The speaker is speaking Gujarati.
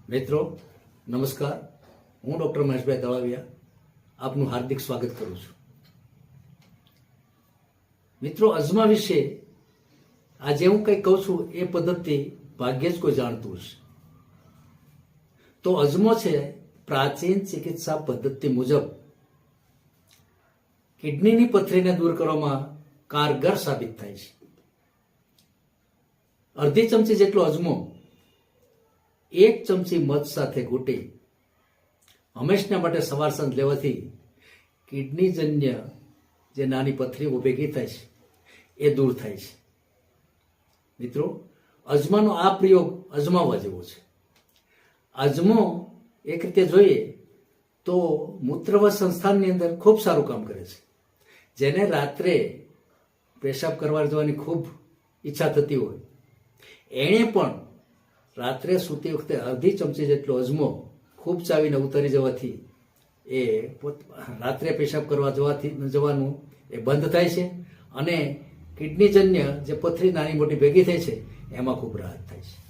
મિત્રો નમસ્કાર, હું ડૉક્ટર મહેશભાઈ તળાવિયા આપનું હાર્દિક સ્વાગત કરું છું. મિત્રો, અજમા વિશે આજે હું કંઈ કહું છું એ પદ્ધતિ ભાગ્યે જ કોઈ જાણતું હશે. તો અજમો છે પ્રાચીન ચિકિત્સા પદ્ધતિ મુજબ કિડનીની પથરીને દૂર કરવામાં કારગર સાબિત થાય છે. અડધી ચમચી જેટલો અજમો 1 ચમચી મધ સાથે ઘૂંટી હંમેશના માટે સવાર સાંજ લેવાથી કિડનીજન્ય જે નાની પથરીઓ ભેગી થાય છે એ દૂર થાય છે. મિત્રો, અજમાનો આ પ્રયોગ અજમાવવા જેવો છે. અજમો એક રીતે જોઈએ તો મૂત્રવાસ સંસ્થાનની અંદર ખૂબ સારું કામ કરે છે. જેને રાત્રે પેશાબ કરવા જવાની ખૂબ ઈચ્છા થતી હોય એણે પણ રાત્રે સૂતી વખતે અડધી ચમચી જેટલો અજમો ખૂબ ચાવીને ઉતરી જવાથી એ રાત્રે પેશાબ કરવા જવાનું એ બંધ થાય છે અને કિડનીજન્ય જે પથરી નાની મોટી ભેગી થાય છે એમાં ખૂબ રાહત થાય છે.